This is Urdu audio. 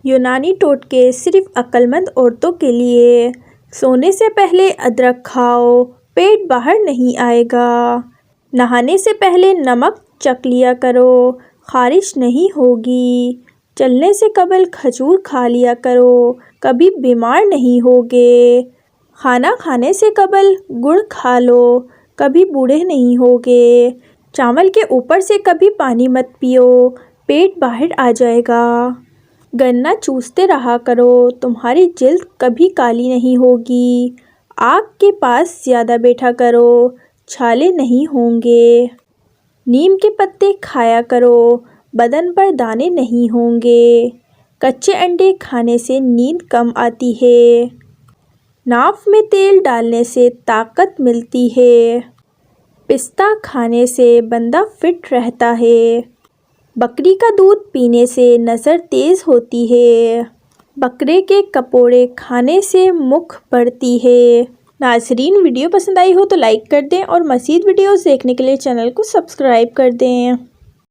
یونانی ٹوٹکے صرف عقلمند عورتوں کے لیے۔ سونے سے پہلے ادرک کھاؤ، پیٹ باہر نہیں آئے گا۔ نہانے سے پہلے نمک چکھ لیا کرو، خارش نہیں ہوگی۔ چلنے سے قبل کھجور کھا لیا کرو، کبھی بیمار نہیں ہوگے۔ کھانا کھانے سے قبل گڑ کھا لو، کبھی بوڑھے نہیں ہوگے۔ چاول کے اوپر سے کبھی پانی مت پیو، پیٹ باہر آ جائے گا۔ گنا چوستے رہا کرو، تمہاری جلد کبھی کالی نہیں ہوگی۔ آگ کے پاس زیادہ بیٹھا کرو، چھالے نہیں ہوں گے۔ نیم کے پتے کھایا کرو، بدن پر دانے نہیں ہوں گے۔ کچے انڈے کھانے سے نیند کم آتی ہے۔ ناف میں تیل ڈالنے سے طاقت ملتی ہے۔ پستہ کھانے سے بندہ فٹ رہتا ہے۔ بکری کا دودھ پینے سے نظر تیز ہوتی ہے۔ بکرے کے کپوڑے کھانے سے مکھ بڑھتی ہے۔ ناظرین، ویڈیو پسند آئی ہو تو لائک کر دیں اور مزید ویڈیوز دیکھنے کے لیے چینل کو سبسکرائب کر دیں۔